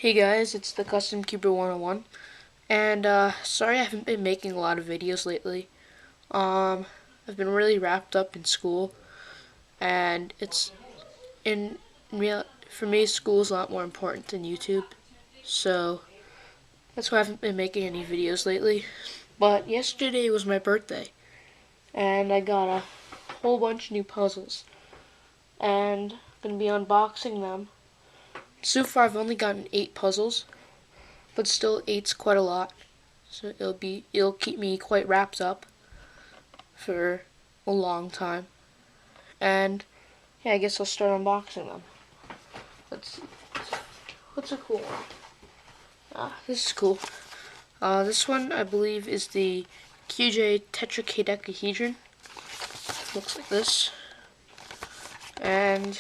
Hey guys, it's the Custom Cuber 101, and sorry I haven't been making a lot of videos lately. I've been really wrapped up in school, and it's in real for me. School's a lot more important than YouTube, so that's why I haven't been making any videos lately. But yesterday was my birthday, and I got a whole bunch of new puzzles, and I'm gonna be unboxing them. So far, I've only gotten 8 puzzles, but still 8's quite a lot. So it'll keep me quite wrapped up for a long time. And yeah, I guess I'll start unboxing them. Let's see. What's a cool one? This is cool. This one I believe is the Tetrakaidecahedron. Looks like this. And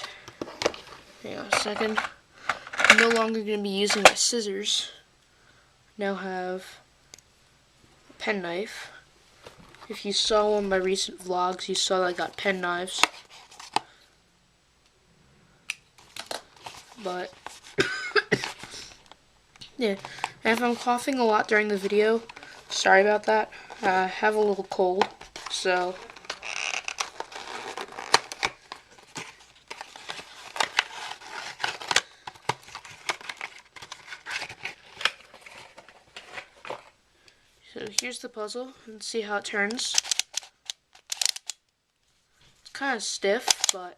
hang on a second. I'm no longer going to be using my scissors. Now have a pen knife. If you saw one of my recent vlogs, you saw that I got pen knives. But yeah, and if I'm coughing a lot during the video, sorry about that. I have a little cold, so here's the puzzle, and see how it turns. It's kind of stiff, but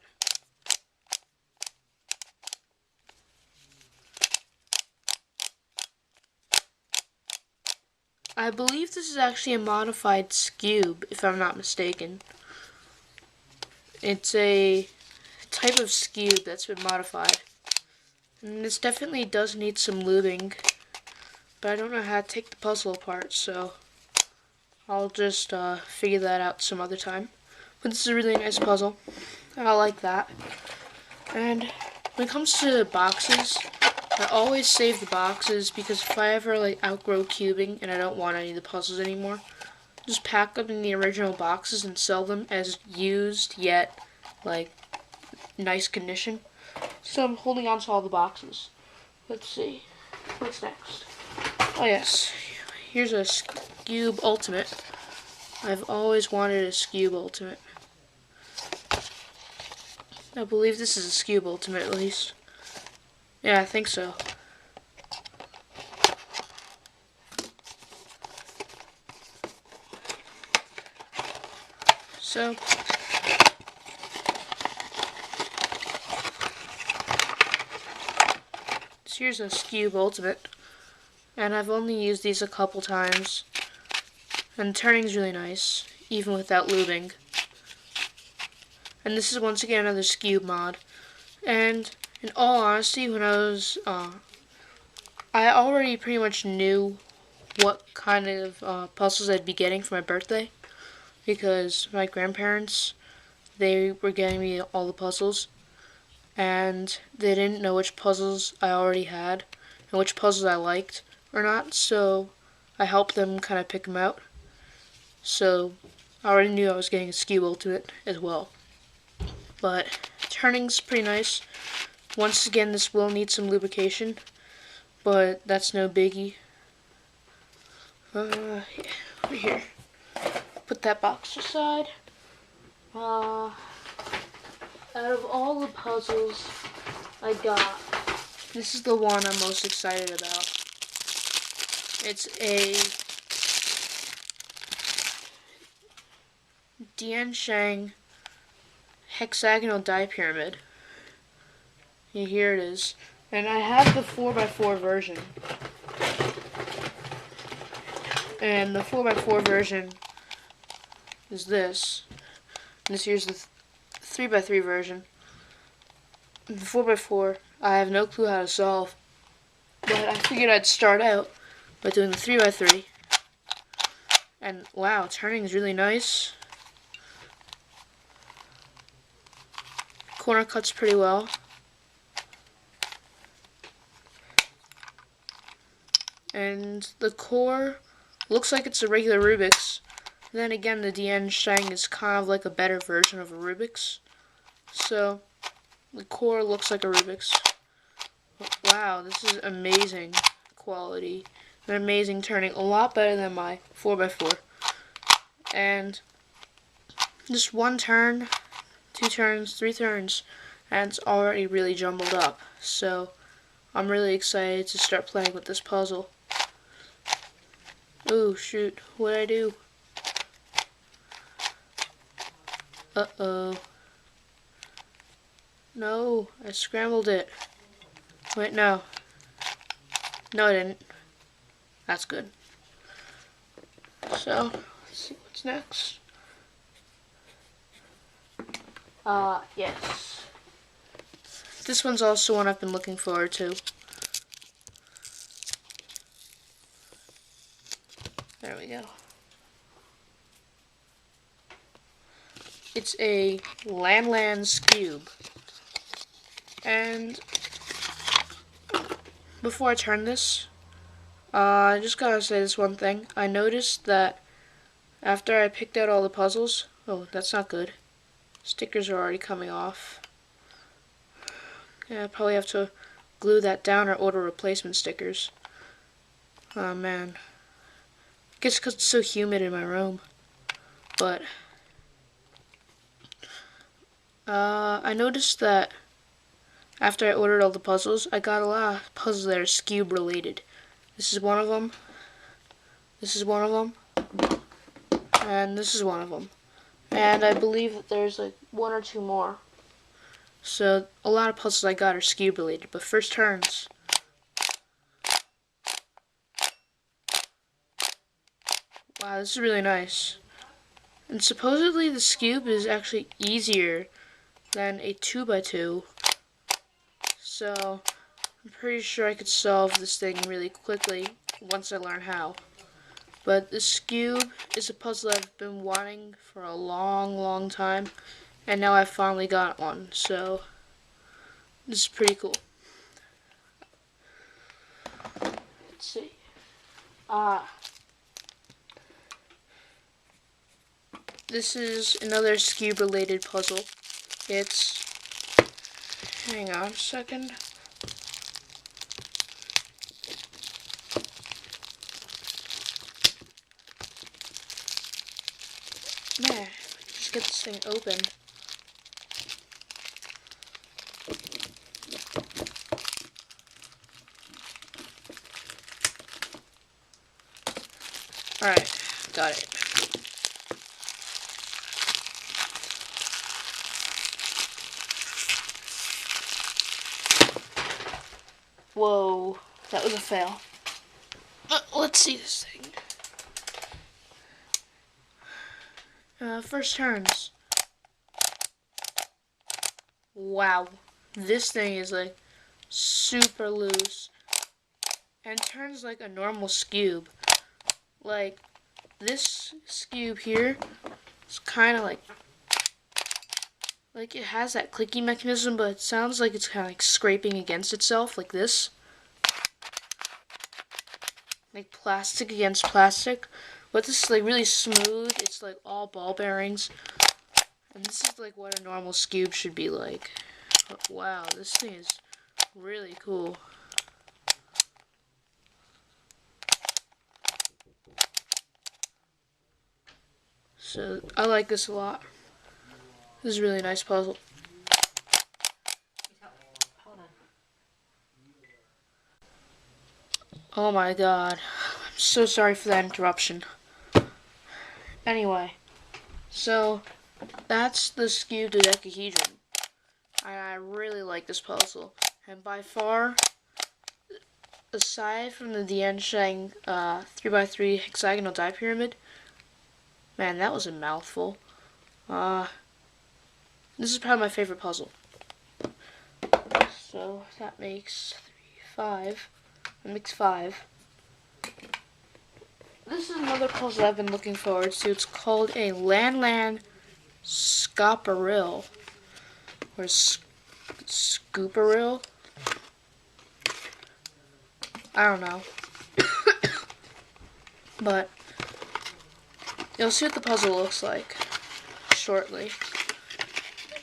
I believe this is actually a modified Skewb, if I'm not mistaken. It's a type of Skewb that's been modified. And this definitely does need some lubing, but I don't know how to take the puzzle apart, so I'll just figure that out some other time. But this is a really nice puzzle. I like that. And when it comes to boxes, I always save the boxes because if I ever outgrow cubing and I don't want any of the puzzles anymore, just pack them in the original boxes and sell them as used yet nice condition. So I'm holding on to all the boxes. Let's see. What's next? Oh yes. Here's a Skewb Ultimate. I've always wanted a Skewb Ultimate. I believe this is a Skewb Ultimate at least. Yeah, I think so. So here's a Skewb Ultimate, and I've only used these a couple times, and the turning's really nice, even without lubing. And this is once again another Skewb mod. And in all honesty, when I was, I already pretty much knew what kind of puzzles I'd be getting for my birthday, because my grandparents, they were getting me all the puzzles, and they didn't know which puzzles I already had and which puzzles I liked or not, so I helped them kind of pick them out. So I already knew I was getting a Skewb Ultimate as well. But turning's pretty nice. Once again, this will need some lubrication, but that's no biggie. Yeah, over here. Put that box aside. Out of all the puzzles I got, this is the one I'm most excited about. It's a Diansheng Hexagonal Dipyramid. Here it is. And I have the 4x4 version. And the 4x4 version is this. And this here's the 3x3 version. The 4x4, I have no clue how to solve, but I figured I'd start out by doing the 3x3. And wow, turning is really nice. Corner cuts pretty well. And the core looks like it's a regular Rubik's. Then again, the Diansheng is kind of like a better version of a Rubik's. So the core looks like a Rubik's. Wow, this is amazing quality. An amazing turning. A lot better than my 4x4. And just one turn, 2 turns, 3 turns, and it's already really jumbled up. So I'm really excited to start playing with this puzzle. Oh shoot, what'd I do? Uh-oh. No, I scrambled it. Wait, no. No, I didn't. That's good. So, let's see what's next. Yes. This one's also one I've been looking forward to. There we go. It's a LanLan Skewb. And before I turn this, I just gotta say this one thing. I noticed that after I picked out all the puzzles, oh, that's not good. Stickers are already coming off. Yeah, I probably have to glue that down or order replacement stickers. Oh man. I guess because it's so humid in my room. But I noticed that after I ordered all the puzzles, I got a lot of puzzles that are Skewb related. This is one of them. This is one of them. And this is one of them. And I believe that there's like 1 or 2 more. So a lot of puzzles I got are Skewb related. But first turns. Wow, this is really nice. And supposedly the Skewb is actually easier than a 2x2. So I'm pretty sure I could solve this thing really quickly once I learn how. But the Skewb is a puzzle I've been wanting for a long time, and now I've finally got one, so this is pretty cool. Let's see. This is another Skewb related puzzle. It's, hang on a second. Man, just get this thing open. Alright, got it. Whoa, that was a fail. Let's see this thing. First turns. Wow, this thing is like super loose and turns like a normal Skewb. Like this Skewb here is kind of like it has that clicky mechanism, but it sounds like it's kind of like scraping against itself, like this. Like plastic against plastic. But this is like really smooth. It's like all ball bearings. And this is like what a normal Skewb should be like. But wow, this thing is really cool. So I like this a lot. This is a really nice puzzle. Oh my god. I'm so sorry for that interruption. Anyway, so that's the Skewb Dodecahedron. I really like this puzzle. And by far, aside from the Diansheng 3x3 Hexagonal Dipyramid, man, that was a mouthful. This is probably my favorite puzzle. So that makes 5. That makes 5. This is another puzzle I've been looking forward to. It's called a LanLan Scopperil. Or Scopperil. I don't know. But you'll see what the puzzle looks like shortly.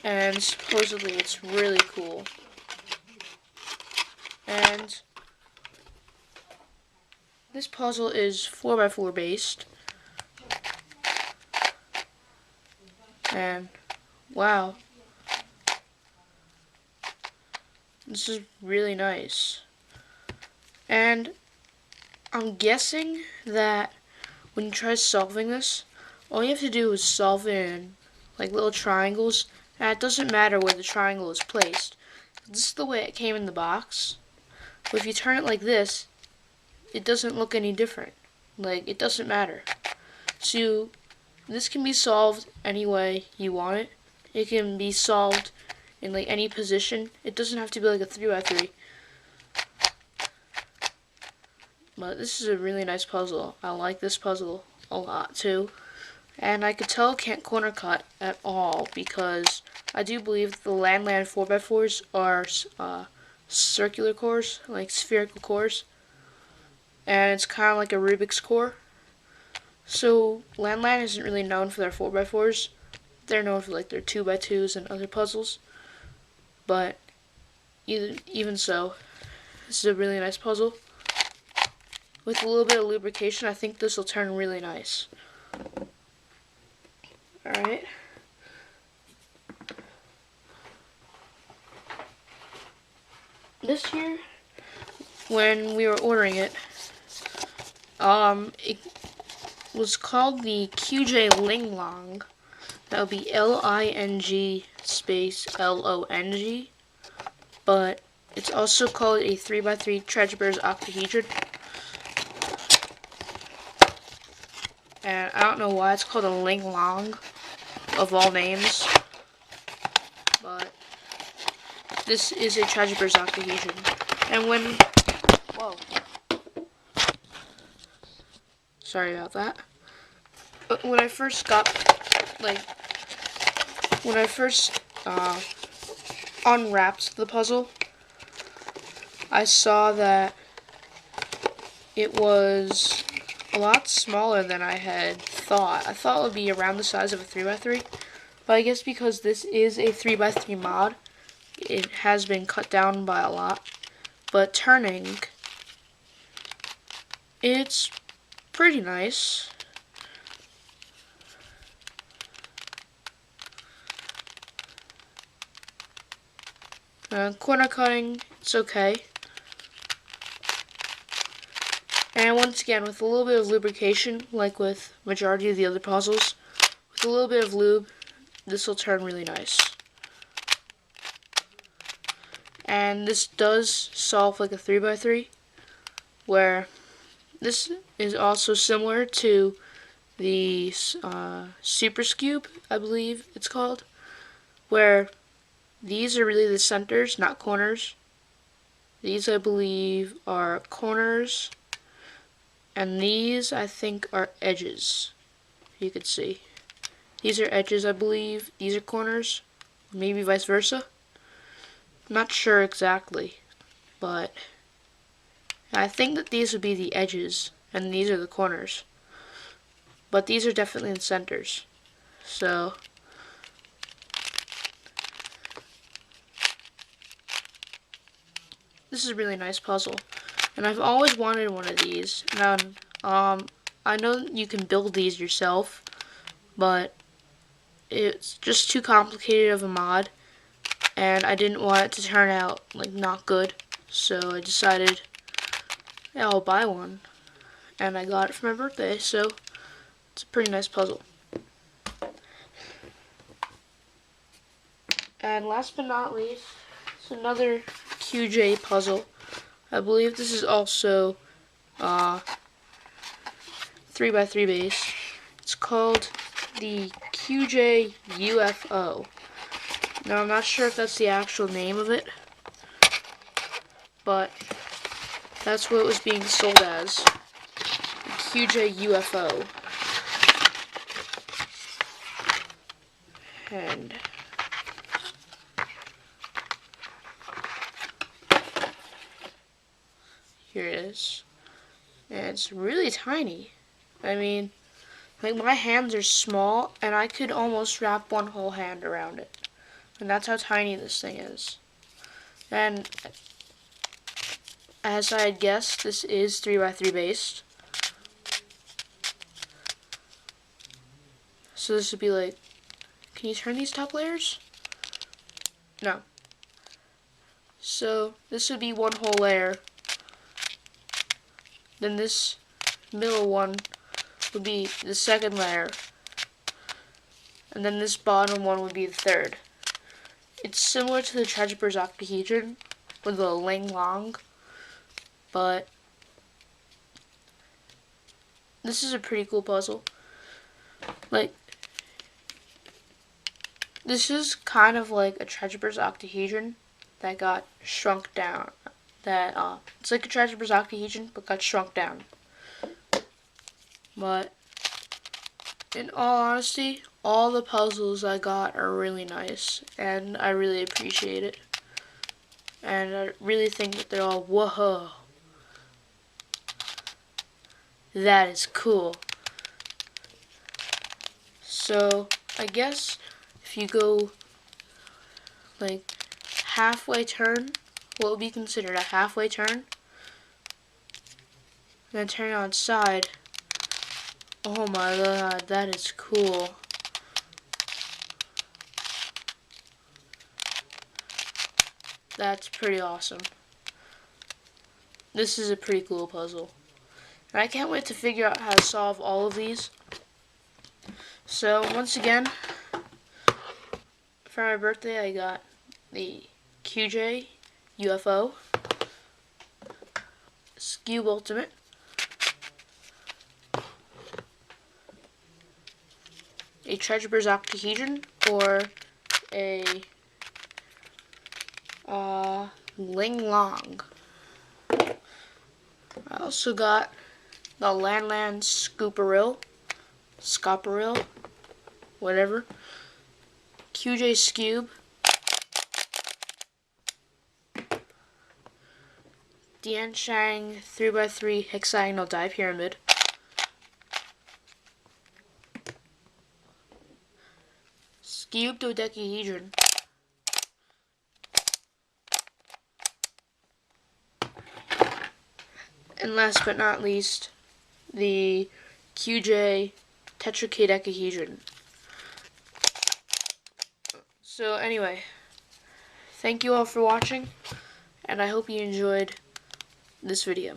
And supposedly it's really cool. And this puzzle is 4x4 based. And wow, this is really nice. And I'm guessing that when you try solving this, all you have to do is solve it in like little triangles, and it doesn't matter where the triangle is placed. This is the way it came in the box. But if you turn it like this, it doesn't look any different. Like, it doesn't matter. So this can be solved any way you want it. It can be solved in like any position. It doesn't have to be like a 3x3. But this is a really nice puzzle. I like this puzzle a lot too. And I could tell it can't corner cut at all because I do believe the LanLan 4x4s are circular cores, like spherical cores. And it's kind of like a Rubik's core. So LanLan isn't really known for their 4x4s. They're known for like their 2x2s and other puzzles. But even so, this is a really nice puzzle. With a little bit of lubrication, I think this will turn really nice. Alright. This here, when we were ordering it, it was called the QJ Ling. That would be Ling space LONG. But it's also called a 3x3 Trajbers Octahedron. And I don't know why it's called a LanLan of all names. But this is a Trajbers Octahedron. And when... Whoa. Sorry about that. But when I first got... When I first unwrapped the puzzle, I saw that it was a lot smaller than I had thought. I thought it would be around the size of a 3x3, but I guess because this is a 3x3 mod, it has been cut down by a lot. But turning, it's pretty nice. Corner cutting, it's okay. And once again, with a little bit of lubrication, like with majority of the other puzzles, with a little bit of lube, this will turn really nice. And this does solve like a 3x3, where this is also similar to the Super Skewb, I believe it's called, where these are really the centers, not corners. These, I believe, are corners. And these, I think, are edges. You could see. These are edges, I believe. These are corners. Maybe vice versa. Not sure exactly. But I think that these would be the edges. And these are the corners. But these are definitely the centers. So... this is a really nice puzzle. And I've always wanted one of these. Now, I know you can build these yourself, but it's just too complicated of a mod, and I didn't want it to turn out like not good. So I decided, yeah, I'll buy one, and I got it for my birthday. So it's a pretty nice puzzle. And last but not least, it's another QJ puzzle. I believe this is also 3x3 base. It's called the QJ UFO. Now I'm not sure if that's the actual name of it, but that's what it was being sold as. The QJ UFO. And here it is. And it's really tiny. I mean, like my hands are small and I could almost wrap one whole hand around it. And that's how tiny this thing is. And as I had guessed, this is 3x3 based. So this would be like, can you turn these top layers? No. So this would be one whole layer. Then this middle one would be the second layer. And then this bottom one would be the third. It's similar to the Trajbers octahedron with the LanLan, but this is a pretty cool puzzle. Like, this is kind of like a Trajbers octahedron that got shrunk down. It's like a Trajbers octahedron but got shrunk down. But in all honesty, all the puzzles I got are really nice, and I really appreciate it. And I really think that they're all, whoa, that is cool. So I guess if you go like halfway turn, what would be considered a halfway turn, and then turn it on side, oh my god, that is cool. That's pretty awesome. This is a pretty cool puzzle. And I can't wait to figure out how to solve all of these. So once again, for my birthday I got the QJ UFO, Skewb Ultimate, a Trajbers octahedron, or a LanLan. I also got the LanLan Scopperil, whatever, QJ Skewb, Diansheng 3x3 Hexagonal Dipyramid, Skewb Dodecahedron, and last but not least, the QJ Tetrakaidecahedron. So anyway, thank you all for watching, and I hope you enjoyed this video.